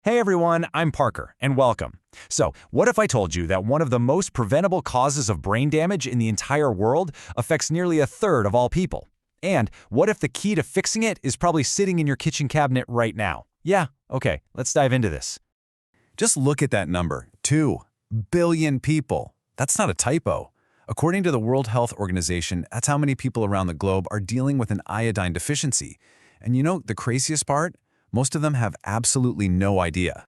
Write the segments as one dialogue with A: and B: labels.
A: Hey everyone, I'm Parker, and welcome. So, what if I told you that one of the most preventable causes of brain damage in the entire world affects nearly a third of all people? And what if the key to fixing it is probably sitting in your kitchen cabinet right now? Yeah, okay, let's dive into this.
B: Just look at that number, 2 billion people. That's not a typo. According to the World Health Organization, that's how many people around the globe are dealing with an iodine deficiency. And you know the craziest part? Most of them have absolutely no idea.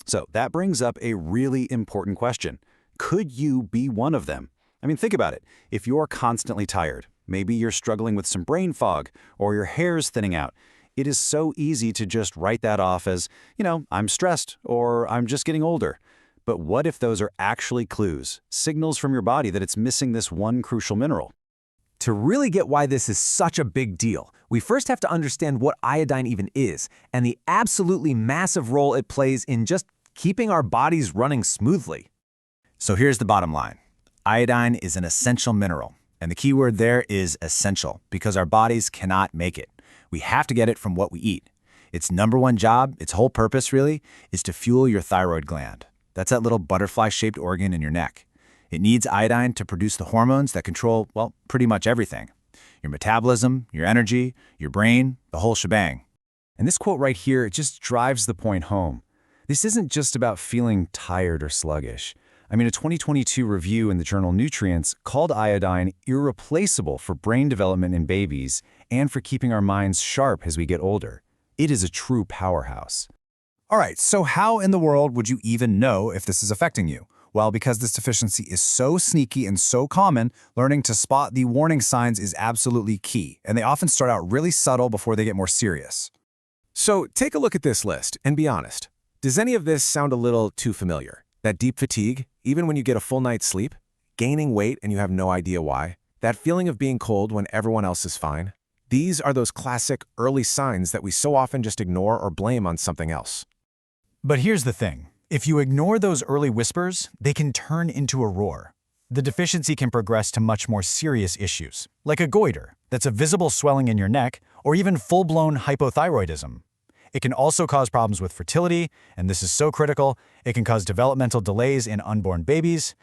C: So that brings up a really important question. Could you be one of them? I mean, think about it. If you're constantly tired, maybe you're struggling with some brain fog, or your hair's thinning out, it is so easy to just write that off as, I'm stressed, or I'm just getting older. But what if those are actually clues, signals from your body that it's missing this one crucial mineral?
A: To really get why this is such a big deal, we first have to understand what iodine even is, and the absolutely massive role it plays in just keeping our bodies running smoothly.
D: So here's the bottom line. Iodine is an essential mineral, and the key word there is essential, because our bodies cannot make it. We have to get it from what we eat. Its number one job, its whole purpose really, is to fuel your thyroid gland. That's that little butterfly-shaped organ in your neck. It needs iodine to produce the hormones that control, well, pretty much everything. Your metabolism, your energy, your brain, the whole shebang.
B: And this quote right here, it just drives the point home. This isn't just about feeling tired or sluggish. I mean, a 2022 review in the journal Nutrients called iodine irreplaceable for brain development in babies and for keeping our minds sharp as we get older. It is a true powerhouse.
E: All right, so how in the world would you even know if this is affecting you? Well, because this deficiency is so sneaky and so common, learning to spot the warning signs is absolutely key, and they often start out really subtle before they get more serious.
F: So take a look at this list and be honest. Does any of this sound a little too familiar? That deep fatigue, even when you get a full night's sleep? Gaining weight and you have no idea why? That feeling of being cold when everyone else is fine? These are those classic early signs that we so often just ignore or blame on something else.
E: But here's the thing. If you ignore those early whispers, they can turn into a roar. The deficiency can progress to much more serious issues, like a goiter, that's a visible swelling in your neck, or even full-blown hypothyroidism. It can also cause problems with fertility, and this is so critical, it can cause developmental delays in unborn babies.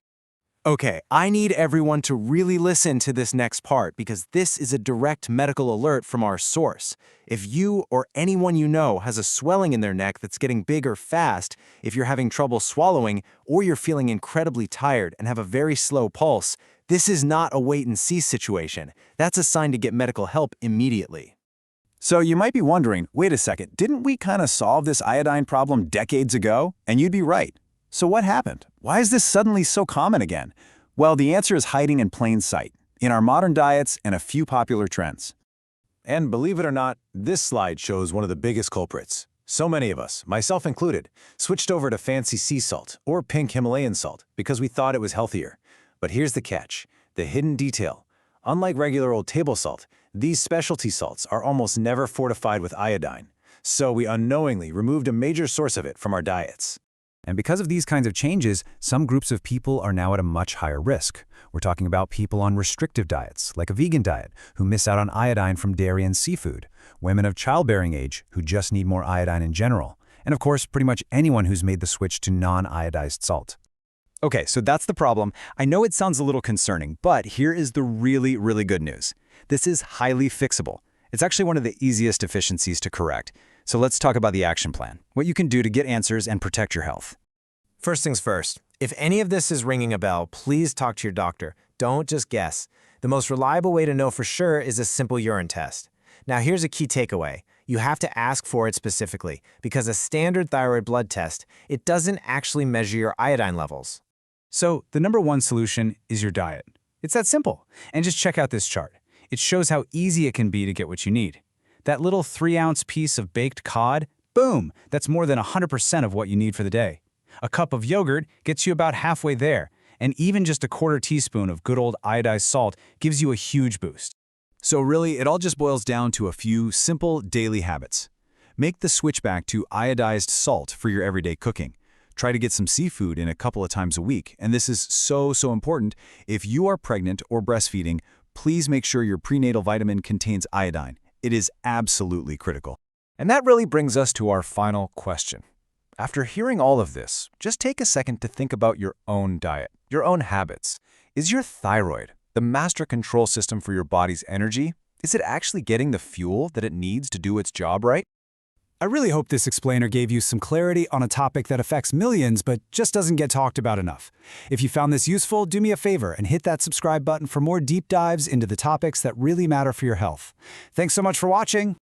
F: Okay, I need everyone to really listen to this next part because this is a direct medical alert from our source. If you or anyone you know has a swelling in their neck that's getting bigger fast, if you're having trouble swallowing, or you're feeling incredibly tired and have a very slow pulse, this is not a wait-and-see situation. That's a sign to get medical help immediately.
C: So you might be wondering, wait a second, didn't we kind of solve this iodine problem decades ago? And you'd be right. So what happened? Why is this suddenly so common again? Well, the answer is hiding in plain sight, in our modern diets and a few popular trends.
G: And believe it or not, this slide shows one of the biggest culprits. So many of us, myself included, switched over to fancy sea salt or pink Himalayan salt because we thought it was healthier. But here's the catch, the hidden detail. Unlike regular old table salt, these specialty salts are almost never fortified with iodine. So we unknowingly removed a major source of it from our diets.
B: And because of these kinds of changes, some groups of people are now at a much higher risk. We're talking about people on restrictive diets, like a vegan diet, who miss out on iodine from dairy and seafood, women of childbearing age who just need more iodine in general, and of course, pretty much anyone who's made the switch to non-iodized salt.
D: Okay, so that's the problem. I know it sounds a little concerning, but here is the really, really good news. This is highly fixable. It's actually one of the easiest deficiencies to correct. So let's talk about the action plan, what you can do to get answers and protect your health.
F: First things first, if any of this is ringing a bell, please talk to your doctor. Don't just guess. The most reliable way to know for sure is a simple urine test. Now here's a key takeaway. You have to ask for it specifically, because a standard thyroid blood test, it doesn't actually measure your iodine levels.
E: So the number one solution is your diet. It's that simple. And just check out this chart. It shows how easy it can be to get what you need. That little 3-ounce piece of baked cod, boom, that's more than 100% of what you need for the day. A cup of yogurt gets you about halfway there, and even just a quarter teaspoon of good old iodized salt gives you a huge boost.
B: So really, it all just boils down to a few simple daily habits. Make the switch back to iodized salt for your everyday cooking. Try to get some seafood in a couple of times a week, and this is so important. If you are pregnant or breastfeeding, please make sure your prenatal vitamin contains iodine. It is absolutely critical.
A: And that really brings us to our final question.
B: After hearing all of this, just take a second to think about your own diet, your own habits. Is your thyroid, the master control system for your body's energy, is it actually getting the fuel that it needs to do its job right?
E: I really hope this explainer gave you some clarity on a topic that affects millions but just doesn't get talked about enough. If you found this useful, do me a favor and hit that subscribe button for more deep dives into the topics that really matter for your health. Thanks so much for watching.